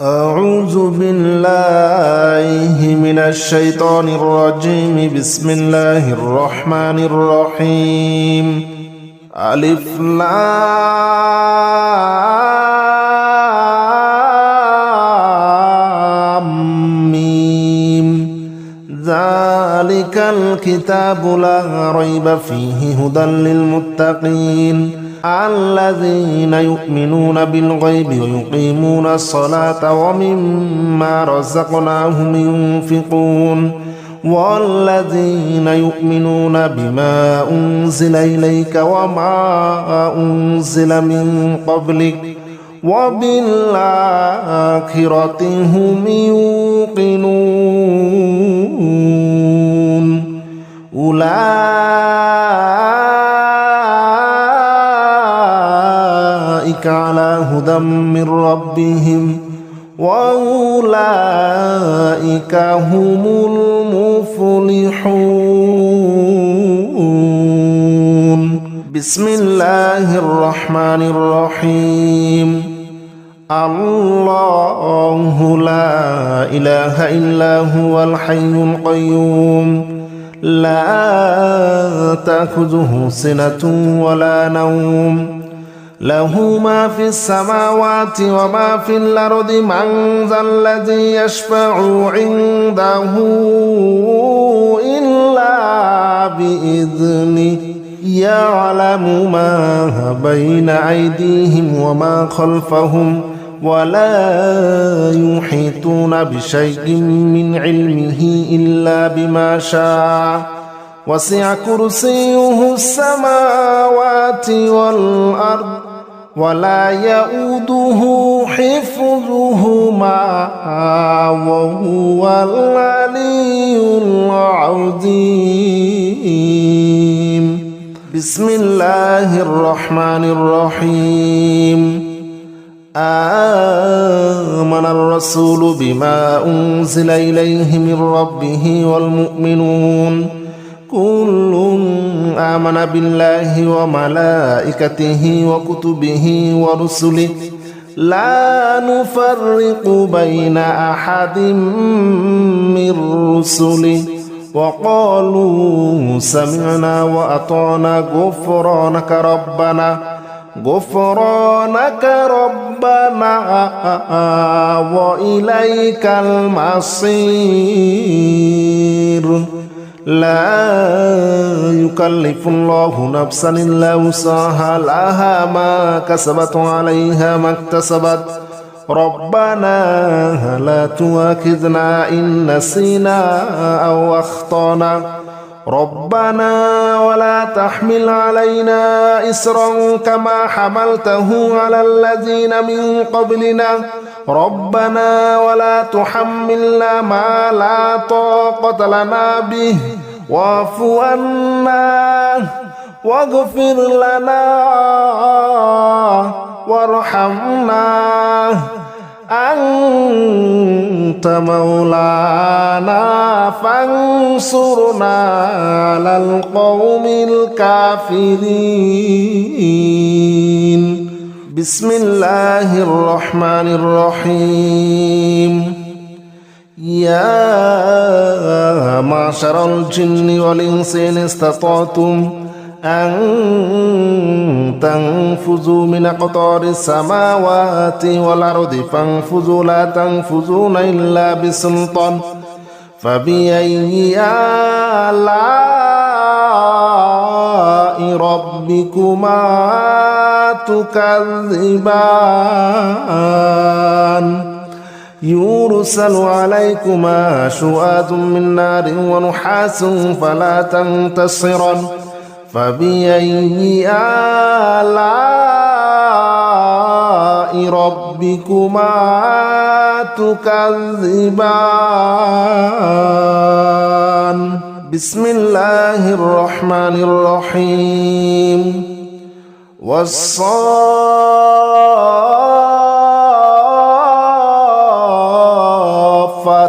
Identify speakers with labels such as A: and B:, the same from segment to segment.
A: أعوذ بالله من الشيطان الرجيم. بسم الله الرحمن الرحيم. ألف لام ميم. ذلك الكتاب لا ريب فيه هدى للمتقين الذين يؤمنون بالغيب ويقيمون الصلاة ومما رزقناهم ينفقون والذين يؤمنون بما أنزل إليك وما أنزل من قبلك وبالآخرة هم يوقنون أولئك على هدى من ربهم وأولئك هم المفلحون. بسم الله الرحمن الرحيم. الله لا إله إلا هو الحي القيوم لا تأخذه سنة ولا نوم له ما في السماوات وما في الأرض من ذا الذي يشفع عنده إلا بإذنه يعلم ما بين أيديهم وما خلفهم ولا يحيطون بشيء من علمه إلا بما شاء وسع كرسيه السماوات والأرض ولا يؤوده حفظهما وهو العلي العظيم. بسم الله الرحمن الرحيم. آمن الرسول بما أنزل إليه من ربه والمؤمنون كل آمن بالله وملائكته وكتبه ورسله لا نفرق بين أحد من رسله وقالوا سمعنا وأطعنا غفرانك ربنا وإليك المصير. لا يكلف الله نفسا إلا وسعها لها ما كسبت وعليها ما اكتسبت ربنا لا تؤاخذنا إن نسينا أو أخطأنا ربنا ولا تحمل علينا إصرا كما حملته على الذين من قبلنا ربنا ولا تحملنا ما لا طاقة لنا به واعف عنا واغفر لنا وارحمنا أنت مولانا فانصرنا على القوم الكافرين. بسم الله الرحمن الرحيم. يا معشر الجن والإنس إن استطعتم أن تنفذوا من أقطار السماوات والأرض فانفذوا لا تنفذون إلا بسلطان فبأي آلاء ربكما تكذبان يرسل عليكما شواظ من نار ونحاس فلا تنتصران فبأي آلاء ربكما تكذبان. بسم الله الرحمن الرحيم. والصافات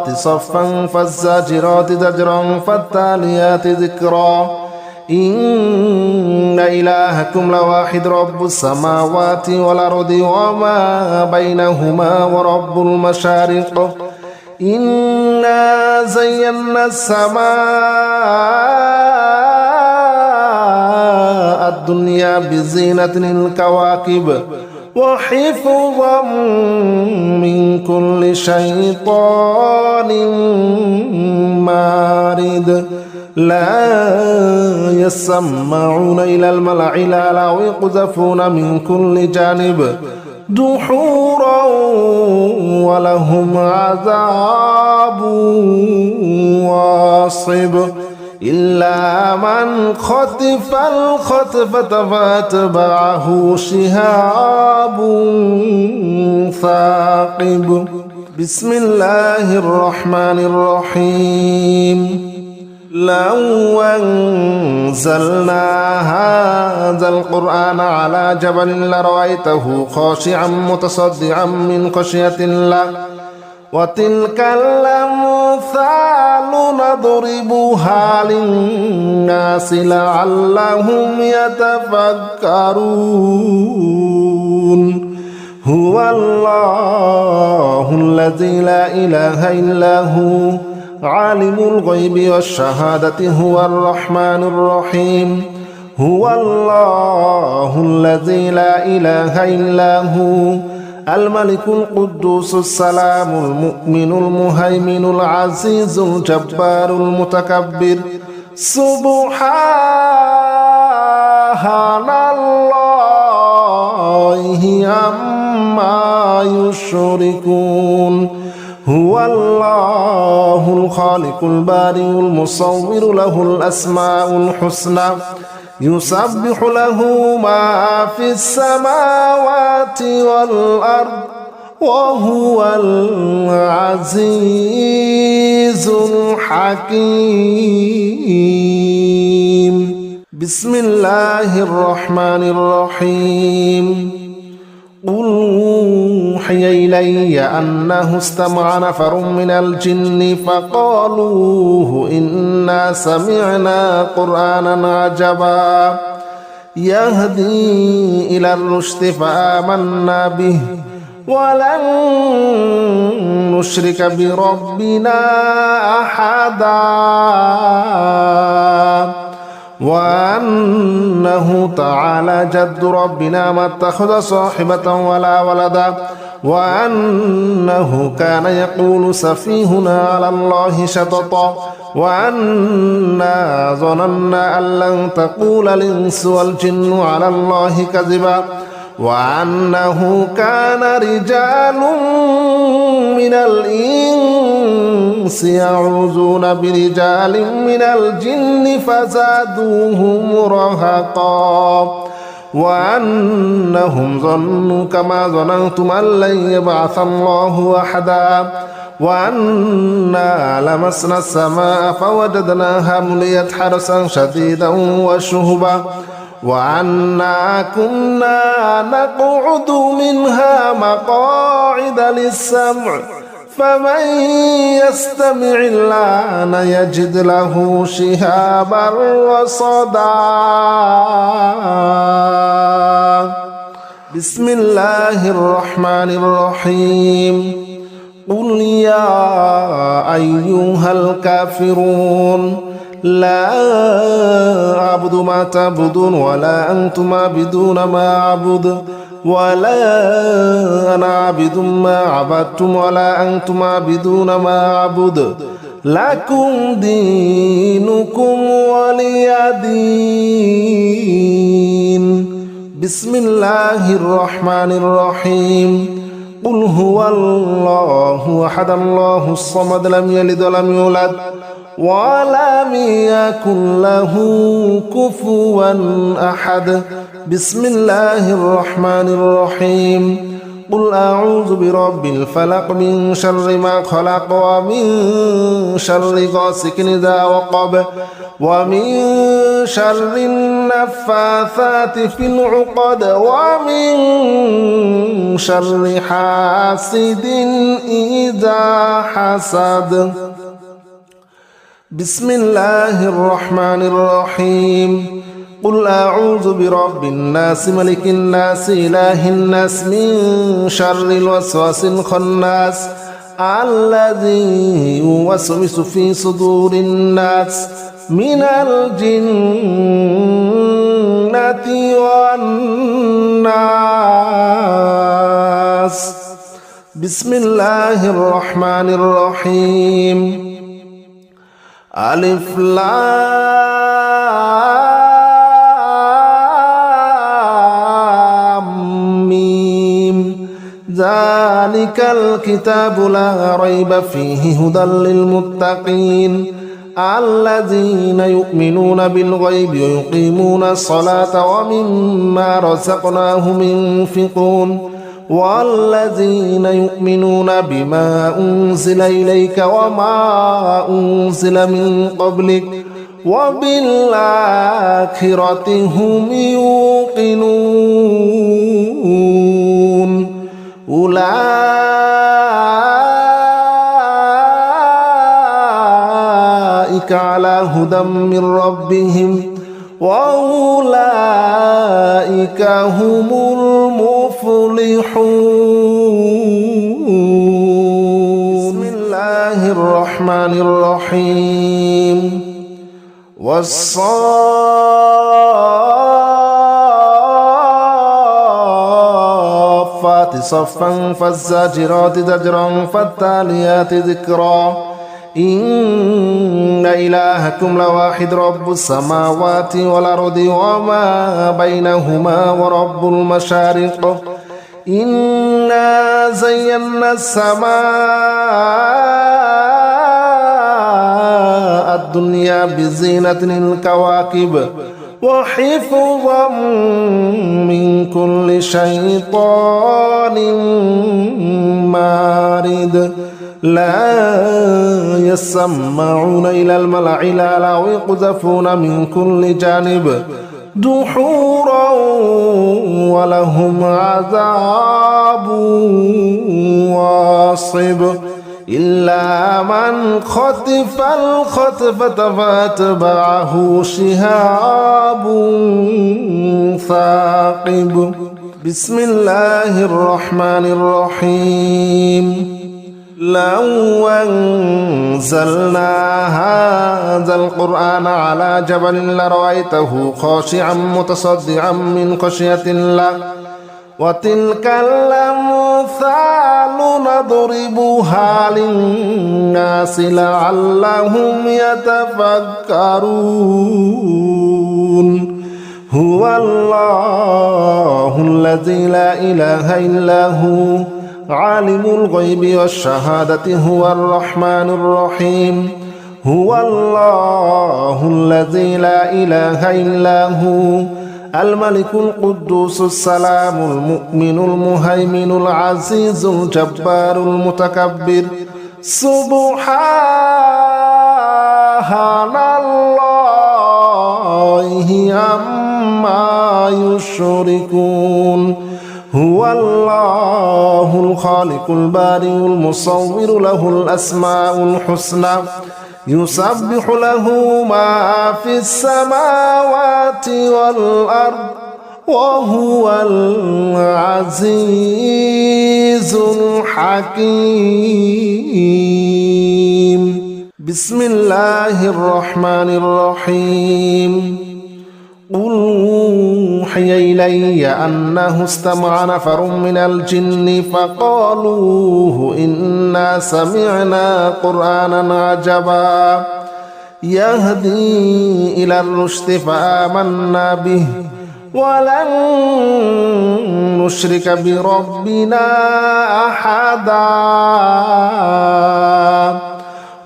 A: صفا فالزاجرات زجرا فالتاليات ذكرا إن إلهكم لواحد رب السماوات والأرض وما بينهما ورب المشارق إنا زينا السماء الدنيا بزينة الكواكب وحفظا من كل شيطان مارد لا يسمعون إلى الملأ الأعلى ويقذفون من كل جانب دحورا ولهم عذاب واصب إلا من خطف الخطفة فأتبعه شهاب ثاقب بسم الله الرحمن الرحيم لو أنزلنا هذا القرآن على جبل لرأيته خاشعا متصدعا من خشية الله وتلك الأمثال نضربها للناس لعلهم يتفكرون هو الله الذي لا إله إلا هو عالم الغيب والشهادة هو الرحمن الرحيم هو الله الذي لا إله إلا هو الملك القدوس السلام المؤمن المهيمن العزيز الجبار المتكبر سبحان الله عما يشركون هو الله الخالق البارئ المصور له الأسماء الحسنى يسبح له ما في السماوات والأرض وهو العزيز الحكيم بسم الله الرحمن الرحيم قل أوحي إلي أنه استمع نفر من الجن فقالوا إنا سمعنا قرآنا عجبا يهدي إلى الرشد فآمنا به ولن نشرك بربنا أحدا وأنه تعالى جد ربنا ما اتخذ صاحبة ولا ولدا وأنه كان يقول سفيهنا على الله شططا وأنا ظننا أن لن تقول الإنس والجن على الله كذبا وأنه كان رجال من الإنس يعوذون برجال من الجن فزادوهم رهقا وأنهم ظنوا كما ظننتم أن لن يبعث الله أحدا وأنا لمسنا السماء فوجدناها مليت حرسا شديدا وشهبا وأنا كنا نقعد منها مقاعد للسمع فمن يستمع الآن يجد له شهابا رصدا بسم الله الرحمن الرحيم قل يا أيها الكافرون لا أعبد ما تعبدون ولا أنتم عابدون ما أعبد ولا أنا عابد ما عبدتم ولا أنتم عابدون ما أعبد لكم دينكم ولي دين بسم الله الرحمن الرحيم قل هو الله أحد الله الصمد لم يلد ولم يولد ولم يكن له كفوا أحد بسم الله الرحمن الرحيم قل أعوذ برب الفلق من شر ما خلق ومن شر غاسق إذا وقب ومن شر النفاثات في العقد ومن شر حاسد إذا حسد بسم الله الرحمن الرحيم قل أعوذ برب الناس ملك الناس إله الناس من شر الوسواس الخناس الذي يوسوس في صدور الناس من الجنة والناس بسم الله الرحمن الرحيم ألف لام ميم ذلك الكتاب لا ريب فيه هدى للمتقين الذين يؤمنون بالغيب ويقيمون الصلاة ومما رزقناهم ينفقون والذين يؤمنون بما أنزل إليك وما أنزل من قبلك وبالآخرة هم يوقنون أولئك على هدى من ربهم وأولئك هم المفلحون بسم الله الرحمن الرحيم والصافات صفا فالزاجرات زجرا فالتاليات ذكرا إن إلهكم لواحد رب السماوات والأرض وما بينهما ورب المشارق إنا زينا السماء الدنيا بزينة الكواكب وحفظا من كل شيطان مارد لا يسمعون إلى الملأ الأعلى ويقذفون من كل جانب دحورا ولهم عذاب واصب إلا من خطف الخطفة فأتبعه شهاب ثاقب بسم الله الرحمن الرحيم لو أنزلنا هذا القرآن على جبل لرأيته خاشعا متصدعا من خشية الله وتلك الأمثال نضربها للناس لعلهم يتفكرون هو الله الذي لا إله إلا هو عالم الغيب والشهادة هو الرحمن الرحيم هو الله الذي لا إله إلا هو الملك القدوس السلام المؤمن المهيمن العزيز الجبار المتكبر سبحان الله عما يشركون هو الله الخالق البارئ المصور له الأسماء الحسنى يسبح له ما في السماوات والأرض وهو العزيز الحكيم بسم الله الرحمن الرحيم قل أوحي إلي أنه استمع نفر من الجن فقالوا إنا سمعنا قرآنا عجبا يهدي إلى الرشد فآمنا به ولن نشرك بربنا أحدا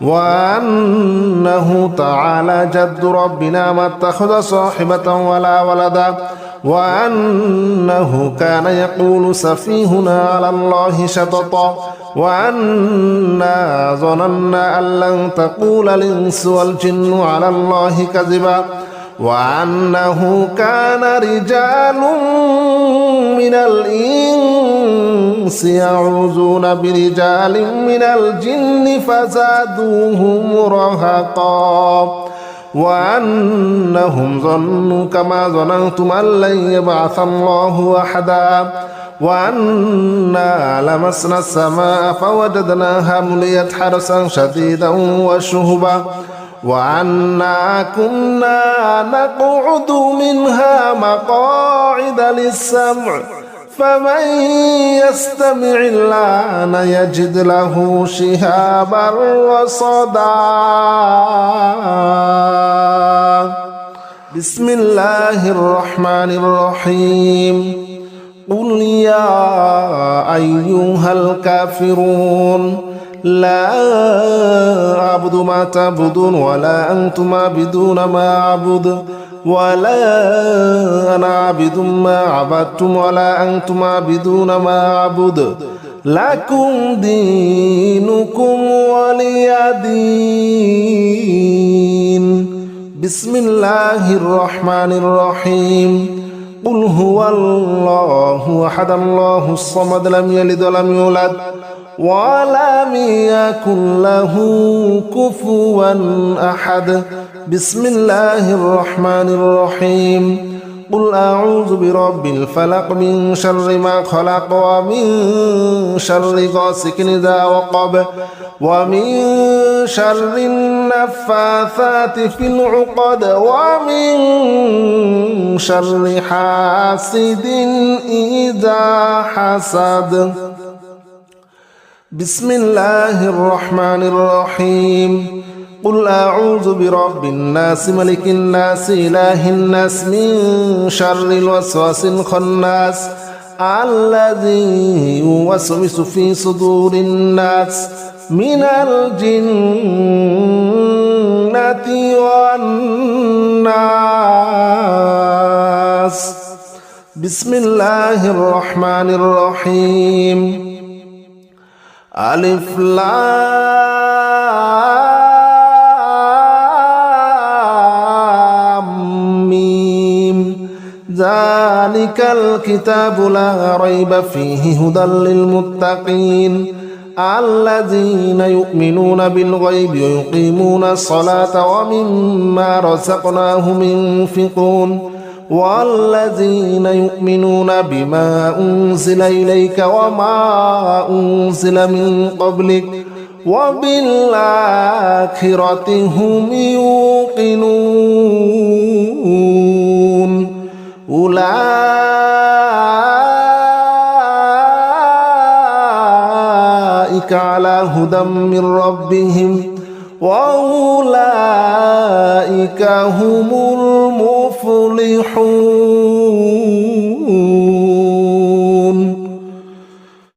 A: وأنه تعالى جد ربنا ما اتخذ صاحبة ولا ولدا وأنه كان يقول سفيهنا على الله شططا وأنا ظننا أن لن تقول الإنس والجن على الله كذبا وأنه كان رجال من الإنس يعوذون برجال من الجن فزادوهم رهقا وأنهم ظنوا كما ظننتم أن لن يبعث الله أحدا وأنا لمسنا السماء فوجدناها مليت حرسا شديدا وشهبا وأنا كنا نقعد منها مقاعد للسمع فمن يستمع الآن يجد له شهابا رصدا بسم الله الرحمن الرحيم قل يا أيها الكافرون لا أعبد ما تعبدون ولا أنتم عابدون ما أعبد ولا أنا عابد ما عبدتم ولا أنتم عابدون ما أعبد لكم دينكم ولي دين بسم الله الرحمن الرحيم قل هو الله أحد الله الصمد لم يلد ولم يولد ولم يكن له كفوا أحد بسم الله الرحمن الرحيم قل أعوذ برب الفلق من شر ما خلق ومن شر غاسق إذا وقب ومن شر النفاثات في العقد ومن شر حاسد إذا حسد بسم الله الرحمن الرحيم قل أعوذ برب الناس ملك الناس إله الناس من شر الوسواس الخناس الذي يوسوس في صدور الناس من الجنة والناس بسم الله الرحمن الرحيم ألف لام ميم ذلك الكتاب لا ريب فيه هدى للمتقين الذين يؤمنون بالغيب ويقيمون الصلاة ومما رزقناهم ينفقون والذين يؤمنون بما أنزل إليك وما أنزل من قبلك وبالآخرة هم يوقنون أولئك على هدى من ربهم وأولئك هم المفلحون